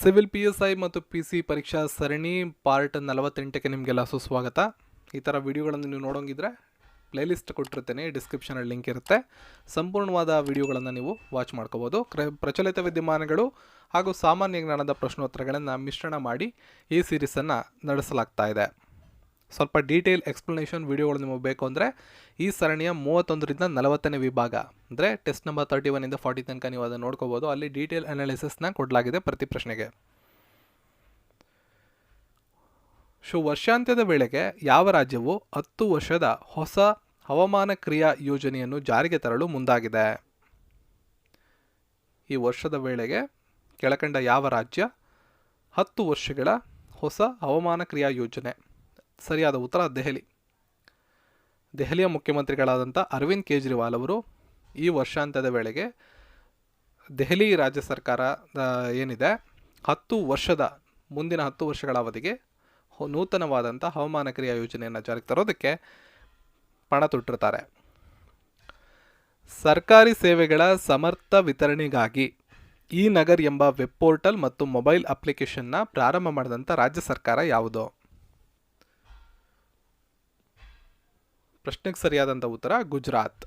Civil PSI ಮತ್ತು PC ಪರೀಕ್ಷಾ ಸರಣಿ ಪಾರ್ಟ್ 48ಕ್ಕೆ ನಿಮಗೆಲ್ಲ ಸುಸ್ವಾಗತ. ಈ ಥರ ವಿಡಿಯೋಗಳನ್ನು ನೀವು ನೋಡೋಂಗಿದ್ರೆ ಪ್ಲೇಲಿಸ್ಟ್ ಕೊಟ್ಟಿರ್ತೇನೆ, ಡಿಸ್ಕ್ರಿಪ್ಷನಲ್ಲಿ ಲಿಂಕ್ ಇರುತ್ತೆ. ಸಂಪೂರ್ಣವಾದ ವಿಡಿಯೋಗಳನ್ನು ನೀವು ವಾಚ್ ಮಾಡ್ಕೋಬೋದು. ಪ್ರಚಲಿತ ವಿದ್ಯಮಾನಗಳು ಹಾಗೂ ಸಾಮಾನ್ಯ ಜ್ಞಾನದ ಪ್ರಶ್ನೋತ್ತರಗಳನ್ನು ಮಿಶ್ರಣ ಮಾಡಿ ಈ ಸೀರೀಸನ್ನು ನಡೆಸಲಾಗ್ತಾ ಇದೆ. ಸ್ವಲ್ಪ ಡೀಟೇಲ್ ಎಕ್ಸ್ಪ್ಲನೇಷನ್ ವಿಡಿಯೋಗಳು ನಿಮಗೆ ಬೇಕು ಅಂದರೆ ಈ ಸರಣಿಯ 31ರಿಂದ 40ನೇ ವಿಭಾಗ ಅಂದರೆ ಟೆಸ್ಟ್ ನಂಬರ್ 31ಇಂದ 40 ತನಕ ನೀವು ಅದನ್ನು ನೋಡ್ಕೋಬೋದು. ಅಲ್ಲಿ ಡೀಟೇಲ್ ಅನಾಲಿಸಿಸ್ನ ಕೊಡಲಾಗಿದೆ ಪ್ರತಿ ಪ್ರಶ್ನೆಗೆ. ವರ್ಷಾಂತ್ಯದ ವೇಳೆಗೆ ಯಾವ ರಾಜ್ಯವು 10 ವರ್ಷದ ಹೊಸ ಹವಾಮಾನ ಕ್ರಿಯಾ ಯೋಜನೆಯನ್ನು ಜಾರಿಗೆ ತರಲು ಮುಂದಾಗಿದೆ? ಈ ವರ್ಷದ ವೇಳೆಗೆ ಕೆಳಕಂಡ ಯಾವ ರಾಜ್ಯ 10 ವರ್ಷಗಳ ಹೊಸ ಹವಾಮಾನ ಕ್ರಿಯಾ ಯೋಜನೆ? ಸರಿಯಾದ ಉತ್ತರ ದೆಹಲಿಯ ಮುಖ್ಯಮಂತ್ರಿಗಳಾದಂಥ ಅರವಿಂದ್ ಕೇಜ್ರಿವಾಲ್ ಅವರು ಈ ವರ್ಷಾಂತ್ಯದ ವೇಳೆಗೆ ದೆಹಲಿ ರಾಜ್ಯ ಸರ್ಕಾರ ಏನಿದೆ 10 ವರ್ಷದ ಮುಂದಿನ 10 ವರ್ಷಗಳ ಅವಧಿಗೆ ನೂತನವಾದಂಥ ಹವಾಮಾನ ಕ್ರಿಯಾ ಯೋಜನೆಯನ್ನು ಜಾರಿಗೆ ತರೋದಕ್ಕೆ ಪಣ ತೊಟ್ಟಿರ್ತಾರೆ. ಸರ್ಕಾರಿ ಸೇವೆಗಳ ಸಮರ್ಥ ವಿತರಣೆಗಾಗಿ ಈ ನಗರ್ ಎಂಬ ವೆಬ್ ಪೋರ್ಟಲ್ ಮತ್ತು ಮೊಬೈಲ್ ಅಪ್ಲಿಕೇಶನ್ನ ಪ್ರಾರಂಭ ಮಾಡಿದಂಥ ರಾಜ್ಯ ಸರ್ಕಾರ ಯಾವುದು? ಪ್ರಶ್ನೆಗೆ ಸರಿಯಾದಂಥ ಉತ್ತರ ಗುಜರಾತ್.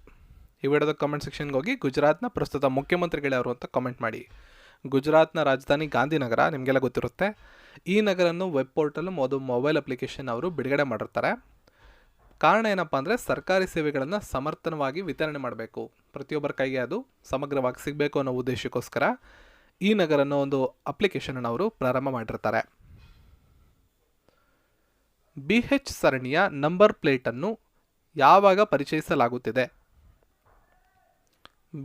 ಈ ವಿಡಿಯೋದ ಕಮೆಂಟ್ ಸೆಕ್ಷನ್ಗೆ ಹೋಗಿ ಗುಜರಾತ್ನ ಪ್ರಸ್ತುತ ಮುಖ್ಯಮಂತ್ರಿಗಳು ಅಂತ ಕಮೆಂಟ್ ಮಾಡಿ. ಗುಜರಾತ್ನ ರಾಜಧಾನಿ ಗಾಂಧಿನಗರ, ನಿಮಗೆಲ್ಲ ಗೊತ್ತಿರುತ್ತೆ. ಈ ನಗರನ್ನು ವೆಬ್ ಪೋರ್ಟಲ್ ಮತ್ತು ಮೊಬೈಲ್ ಅಪ್ಲಿಕೇಶನ್ ಅವರು ಬಿಡುಗಡೆ ಮಾಡಿರ್ತಾರೆ. ಕಾರಣ ಏನಪ್ಪ ಅಂದರೆ ಸರ್ಕಾರಿ ಸೇವೆಗಳನ್ನು ಸಮರ್ಥನವಾಗಿ ವಿತರಣೆ ಮಾಡಬೇಕು, ಪ್ರತಿಯೊಬ್ಬರ ಕೈಗೆ ಅದು ಸಮಗ್ರವಾಗಿ ಸಿಗಬೇಕು ಅನ್ನೋ ಉದ್ದೇಶಕ್ಕೋಸ್ಕರ ಈ ನಗರನ್ನು ಒಂದು ಅಪ್ಲಿಕೇಶನನ್ನು ಅವರು ಪ್ರಾರಂಭ ಮಾಡಿರ್ತಾರೆ. BH ಸರಣಿಯ ನಂಬರ್ ಪ್ಲೇಟನ್ನು ಯಾವಾಗ ಪರಿಚಯಿಸಲಾಗುತ್ತಿದೆ?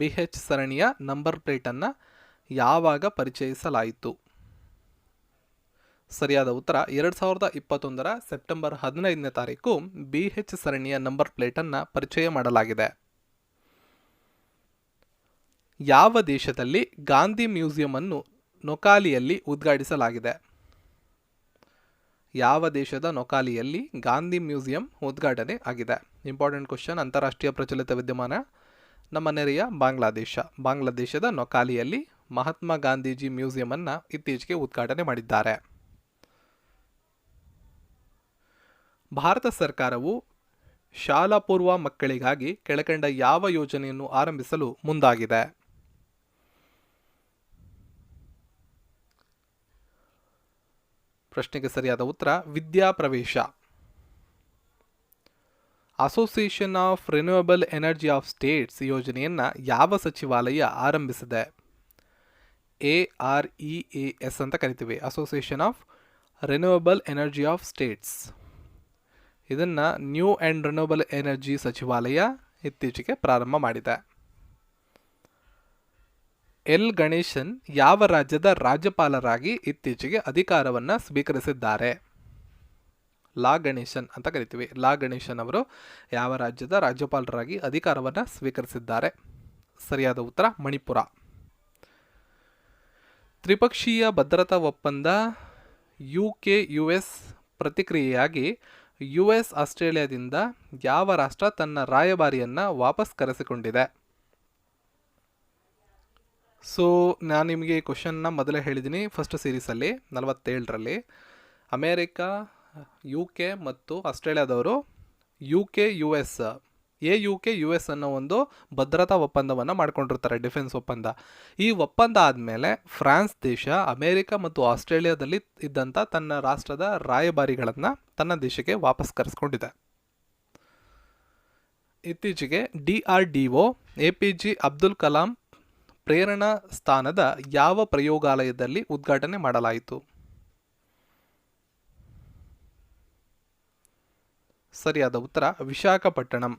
BH ಸರಣಿಯ ನಂಬರ್ ಪ್ಲೇಟನ್ನು ಯಾವಾಗ ಪರಿಚಯಿಸಲಾಯಿತು? ಸರಿಯಾದ ಉತ್ತರ 2021ರ ಸೆಪ್ಟೆಂಬರ್ 15ನೇ ತಾರೀಕು BH ಸರಣಿಯ ನಂಬರ್ ಪ್ಲೇಟನ್ನು ಪರಿಚಯ ಮಾಡಲಾಗಿದೆ. ಯಾವ ದೇಶದಲ್ಲಿ ಗಾಂಧಿ ಮ್ಯೂಸಿಯಂ ಅನ್ನು ನೊಕಾಲಿಯಲ್ಲಿ ಉದ್ಘಾಟಿಸಲಾಗಿದೆ? ಯಾವ ದೇಶದ ನೊಕಾಲಿಯಲ್ಲಿ ಗಾಂಧಿ ಮ್ಯೂಸಿಯಂ ಉದ್ಘಾಟನೆ ಆಗಿದೆ? ಇಂಪಾರ್ಟೆಂಟ್ ಕ್ವಶನ್, ಅಂತಾರಾಷ್ಟ್ರೀಯ ಪ್ರಚಲಿತ ವಿದ್ಯಮಾನ. ನಮ್ಮ ನೆರೆಯ ಬಾಂಗ್ಲಾದೇಶದ ನೊಕಾಲಿಯಲ್ಲಿ ಮಹಾತ್ಮ ಗಾಂಧೀಜಿ ಮ್ಯೂಸಿಯಂ ಇತ್ತೀಚೆಗೆ ಉದ್ಘಾಟನೆ ಮಾಡಿದ್ದಾರೆ. ಭಾರತ ಸರ್ಕಾರವು ಶಾಲಾ ಪೂರ್ವ ಮಕ್ಕಳಿಗಾಗಿ ಕೆಳಕಂಡ ಯಾವ ಯೋಜನೆಯನ್ನು ಆರಂಭಿಸಲು ಮುಂದಾಗಿದೆ? ಪ್ರಶ್ನೆಗೆ ಸರಿಯಾದ ಉತ್ತರ ವಿದ್ಯಾಪ್ರವೇಶ. Association of renewable energy of states ಯೋಜನೆಯನ್ನು ಯಾವ ಸಚಿವಾಲಯ ಆರಂಭಿಸಿದೆ? AREAS ಅಂತ ಕರಿತೀವಿ, association of renewable energy of states. ಇದನ್ನು ನ್ಯೂ ಆ್ಯಂಡ್ ರಿನ್ಯೂಯಬಲ್ ಎನರ್ಜಿ ಸಚಿವಾಲಯ ಇತ್ತೀಚೆಗೆ ಪ್ರಾರಂಭ ಮಾಡಿದೆ. ಎಲ್ ಗಣೇಶನ್ ಯಾವ ರಾಜ್ಯದ ರಾಜ್ಯಪಾಲರಾಗಿ ಇತ್ತೀಚೆಗೆ ಅಧಿಕಾರವನ್ನು ಸ್ವೀಕರಿಸಿದ್ದಾರೆ? ಲಾ ಗಣೇಶನ್ ಅಂತ ಕರಿತೀವಿ. ಲಾ ಗಣೇಶನ್ ಅವರು ಯಾವ ರಾಜ್ಯದ ರಾಜ್ಯಪಾಲರಾಗಿ ಅಧಿಕಾರವನ್ನು ಸ್ವೀಕರಿಸಿದ್ದಾರೆ? ಸರಿಯಾದ ಉತ್ತರ ಮಣಿಪುರ. ತ್ರಿಪಕ್ಷೀಯ ಭದ್ರತಾ ಒಪ್ಪಂದ UK-US ಪ್ರತಿಕ್ರಿಯೆಯಾಗಿ US ಆಸ್ಟ್ರೇಲಿಯಾದಿಂದ ಯಾವ ರಾಷ್ಟ್ರ ತನ್ನ ರಾಯಭಾರಿಯನ್ನು ವಾಪಸ್ ಕರೆಸಿಕೊಂಡಿದೆ? ಸೊ ನಾನು ನಿಮಗೆ ಈ ಕ್ವಶನ್ನ ಮೊದಲೇ ಹೇಳಿದ್ದೀನಿ ಫಸ್ಟ್ ಸೀರೀಸಲ್ಲಿ 47ರಲ್ಲಿ. ಅಮೇರಿಕಾ, UK ಮತ್ತು ಆಸ್ಟ್ರೇಲಿಯಾದವರು UK-US AUK-US ಅನ್ನೋ ಒಂದು ಭದ್ರತಾ ಒಪ್ಪಂದವನ್ನು ಮಾಡ್ಕೊಂಡಿರ್ತಾರೆ, ಡಿಫೆನ್ಸ್ ಒಪ್ಪಂದ. ಈ ಒಪ್ಪಂದ ಆದಮೇಲೆ ಫ್ರಾನ್ಸ್ ದೇಶ ಅಮೇರಿಕಾ ಮತ್ತು ಆಸ್ಟ್ರೇಲಿಯಾದಲ್ಲಿ ಇದ್ದಂಥ ತನ್ನ ರಾಷ್ಟ್ರದ ರಾಯಭಾರಿಗಳನ್ನು ತನ್ನ ದೇಶಕ್ಕೆ ವಾಪಸ್ ಕರೆಸ್ಕೊಂಡಿದೆ. ಇತ್ತೀಚೆಗೆ DRDO APJ ಅಬ್ದುಲ್ ಕಲಾಂ ಪ್ರೇರಣಾ ಸ್ಥಾನದ ಯಾವ ಪ್ರಯೋಗಾಲಯದಲ್ಲಿ ಉದ್ಘಾಟನೆ ಮಾಡಲಾಯಿತು? ಸರಿಯಾದ ಉತ್ತರ ವಿಶಾಖಪಟ್ಟಣಂ.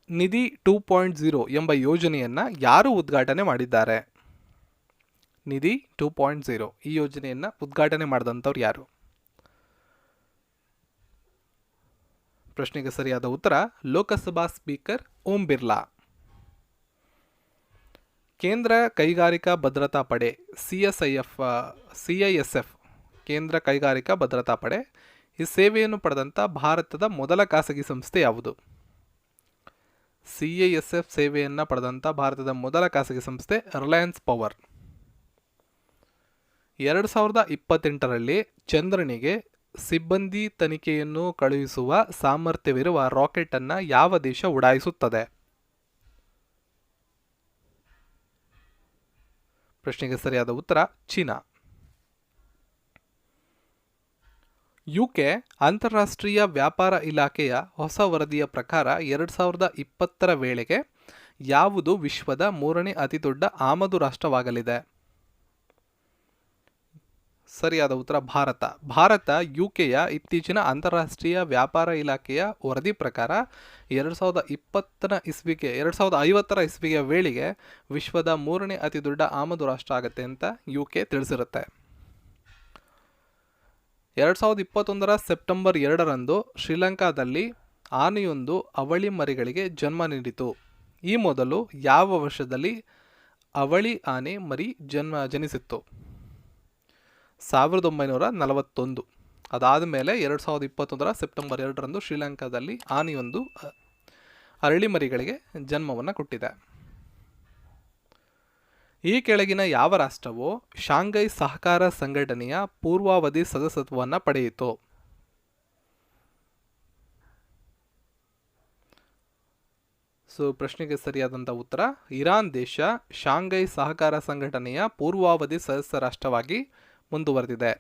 ನಿಧಿ 2.0 ಎಂಬ ಯೋಜನೆಯನ್ನು ಯಾರು ಉದ್ಘಾಟನೆ ಮಾಡಿದ್ದಾರೆ? ನಿಧಿ 2.0 ಈ ಯೋಜನೆಯನ್ನು ಉದ್ಘಾಟನೆ ಮಾಡಿದಂಥವ್ರು ಯಾರು? ಪ್ರಶ್ನೆಗೆ ಸರಿಯಾದ ಉತ್ತರ ಲೋಕಸಭಾ ಸ್ಪೀಕರ್ ಓಂ ಬಿರ್ಲಾ. ಕೇಂದ್ರ ಕೈಗಾರಿಕಾ ಭದ್ರತಾ ಪಡೆ CISF ಕೇಂದ್ರ ಕೈಗಾರಿಕಾ ಭದ್ರತಾ ಪಡೆ ಈ ಸೇವೆಯನ್ನು ಪಡೆದಂಥ ಭಾರತದ ಮೊದಲ ಖಾಸಗಿ ಸಂಸ್ಥೆ ಯಾವುದು? CISF ಸೇವೆಯನ್ನು ಪಡೆದಂಥ ಭಾರತದ ಮೊದಲ ಖಾಸಗಿ ಸಂಸ್ಥೆ ರಿಲಯನ್ಸ್ ಪವರ್. 2028ರಲ್ಲಿ ಚಂದ್ರನಿಗೆ ಸಿಬ್ಬಂದಿ ತನಿಖೆಯನ್ನು ಕಳುಹಿಸುವ ಸಾಮರ್ಥ್ಯವಿರುವ ರಾಕೆಟ್ ಅನ್ನು ಯಾವ ದೇಶ ಉಡಾಯಿಸುತ್ತದೆ? ಪ್ರಶ್ನೆಗೆ ಸರಿಯಾದ ಉತ್ತರ ಚೀನಾ. UK ಅಂತಾರಾಷ್ಟ್ರೀಯ ವ್ಯಾಪಾರ ಇಲಾಖೆಯ ಹೊಸ ವರದಿಯ ಪ್ರಕಾರ 2020ರ ವೇಳೆಗೆ ಯಾವುದು ವಿಶ್ವದ 3ನೇ ಅತಿದೊಡ್ಡ ಆಮದು ರಾಷ್ಟ್ರವಾಗಲಿದೆ? ಸರಿಯಾದ ಉತ್ತರ ಭಾರತ UKಯ ಇತ್ತೀಚಿನ ಅಂತಾರಾಷ್ಟ್ರೀಯ ವ್ಯಾಪಾರ ಇಲಾಖೆಯ ವರದಿ ಪ್ರಕಾರ 2050ರ ಇಸ್ವಿಗೆ ವೇಳೆಗೆ ವಿಶ್ವದ 3ನೇ ಅತಿದೊಡ್ಡ ಆಮದು ರಾಷ್ಟ್ರ ಆಗುತ್ತೆ ಅಂತ UK ತಿಳಿಸಿರುತ್ತೆ. 2021ರ ಸೆಪ್ಟೆಂಬರ್ 2ರಂದು ಶ್ರೀಲಂಕಾದಲ್ಲಿ ಆನೆಯೊಂದು ಅವಳಿ ಮರಿಗಳಿಗೆ ಜನ್ಮ ನೀಡಿತು. ಈ ಮೊದಲು ಯಾವ ವರ್ಷದಲ್ಲಿ ಅವಳಿ ಆನೆ ಮರಿ ಜನಿಸಿತ್ತು? 1941. ಅದಾದ ಮೇಲೆ 2021ರ ಸೆಪ್ಟೆಂಬರ್ 2ರಂದು ಶ್ರೀಲಂಕಾದಲ್ಲಿ ಆನೆಯೊಂದು ಅರಳಿ ಮರಿಗಳಿಗೆ ಜನ್ಮವನ್ನು ಕೊಟ್ಟಿದೆ. ಈ ಕೆಳಗಿನ ಯಾವ ರಾಷ್ಟ್ರವು ಶಾಂಘೈ ಸಹಕಾರ ಸಂಘಟನೆಯ ಪೂರ್ವಾವಧಿ ಸದಸ್ಯತ್ವವನ್ನು ಪಡೆಯಿತು? ಪ್ರಶ್ನೆಗೆ ಸರಿಯಾದಂಥ ಉತ್ತರ ಇರಾನ್ ದೇಶ ಶಾಂಘೈ ಸಹಕಾರ ಸಂಘಟನೆಯ ಪೂರ್ವಾವಧಿ ಸದಸ್ಯ ರಾಷ್ಟ್ರವಾಗಿ ಮುಂದುವರೆದಿದೆ.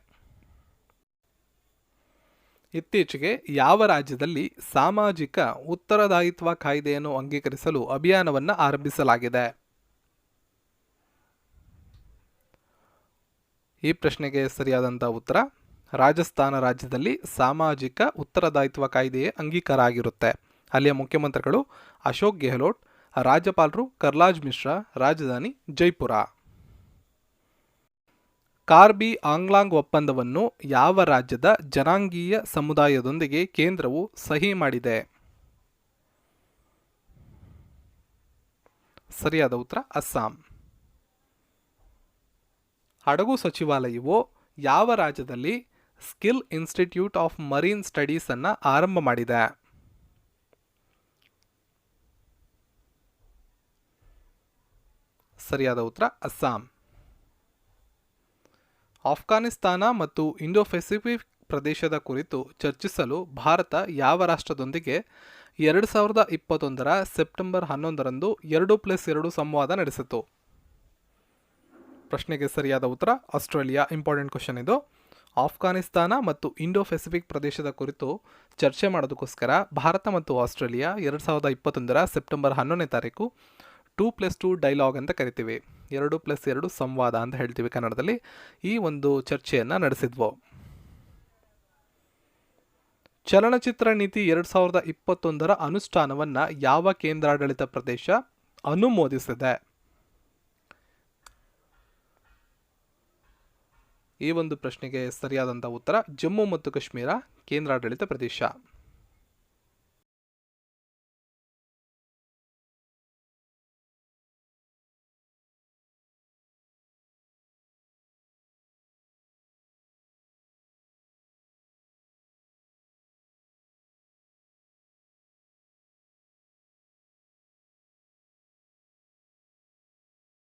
ಇತ್ತೀಚೆಗೆ ಯಾವ ರಾಜ್ಯದಲ್ಲಿ ಸಾಮಾಜಿಕ ಉತ್ತರದಾಯಿತ್ವ ಕಾಯ್ದೆಯನ್ನು ಅಂಗೀಕರಿಸಲು ಅಭಿಯಾನವನ್ನು ಆರಂಭಿಸಲಾಗಿದೆ? ಈ ಪ್ರಶ್ನೆಗೆ ಸರಿಯಾದಂಥ ಉತ್ತರ ರಾಜಸ್ಥಾನ ರಾಜ್ಯದಲ್ಲಿ ಸಾಮಾಜಿಕ ಉತ್ತರದಾಯಿತ್ವ ಕಾಯ್ದೆಯ ಅಂಗೀಕಾರ ಆಗಿರುತ್ತೆ. ಅಲ್ಲಿಯ ಮುಖ್ಯಮಂತ್ರಿಗಳು ಅಶೋಕ್ ಗೆಹ್ಲೋಟ್, ರಾಜ್ಯಪಾಲರು ಕರ್ಲಾಜ್ ಮಿಶ್ರಾ, ರಾಜಧಾನಿ ಜೈಪುರ. ಕಾರ್ಬಿ ಆಂಗ್ಲಾಂಗ್ ಒಪ್ಪಂದವನ್ನು ಯಾವ ರಾಜ್ಯದ ಜನಾಂಗೀಯ ಸಮುದಾಯದೊಂದಿಗೆ ಕೇಂದ್ರವು ಸಹಿ ಮಾಡಿದೆ? ಸರಿಯಾದ ಉತ್ತರ ಅಸ್ಸಾಂ. ಹಡಗು ಸಚಿವಾಲಯವು ಯಾವ ರಾಜ್ಯದಲ್ಲಿ skill institute of marine studies ಅನ್ನು ಆರಂಭ ಮಾಡಿದೆ? ಸರಿಯಾದ ಉತ್ತರ ಅಸ್ಸಾಂ. ಆಫ್ಘಾನಿಸ್ತಾನ ಮತ್ತು ಇಂಡೋ ಪೆಸಿಫಿಕ್ ಪ್ರದೇಶದ ಕುರಿತು ಚರ್ಚಿಸಲು ಭಾರತ ಯಾವ ರಾಷ್ಟ್ರದೊಂದಿಗೆ 2021ರ ಸೆಪ್ಟೆಂಬರ್ 11ರಂದು 2+2 ಸಂವಾದ ನಡೆಸಿತು? ಪ್ರಶ್ನೆಗೆ ಸರಿಯಾದ ಉತ್ತರ ಆಸ್ಟ್ರೇಲಿಯಾ. ಇಂಪಾರ್ಟೆಂಟ್ ಕ್ವಶನ್ ಇದು. ಆಫ್ಘಾನಿಸ್ತಾನ ಮತ್ತು ಇಂಡೋ ಪೆಸಿಫಿಕ್ ಪ್ರದೇಶದ ಕುರಿತು ಚರ್ಚೆ ಮಾಡೋದಕ್ಕೋಸ್ಕರ ಭಾರತ ಮತ್ತು ಆಸ್ಟ್ರೇಲಿಯಾ 2021ರ ಸೆಪ್ಟೆಂಬರ್ 11ನೇ ತಾರೀಕು 2+2 ಡೈಲಾಗ್ ಅಂತ ಕರಿತೀವಿ, 2+2 ಸಂವಾದ ಅಂತ ಹೇಳ್ತೀವಿ ಕನ್ನಡದಲ್ಲಿ, ಈ ಒಂದು ಚರ್ಚೆಯನ್ನು ನಡೆಸಿದ್ವು. ಚಲನಚಿತ್ರ ನೀತಿ 2021ರ ಅನುಷ್ಠಾನವನ್ನು ಯಾವ ಕೇಂದ್ರಾಡಳಿತ ಪ್ರದೇಶ ಅನುಮೋದಿಸಿದೆ? ಈ ಒಂದು ಪ್ರಶ್ನೆಗೆ ಸರಿಯಾದಂಥ ಉತ್ತರ ಜಮ್ಮು ಮತ್ತು ಕಾಶ್ಮೀರ ಕೇಂದ್ರಾಡಳಿತ ಪ್ರದೇಶ.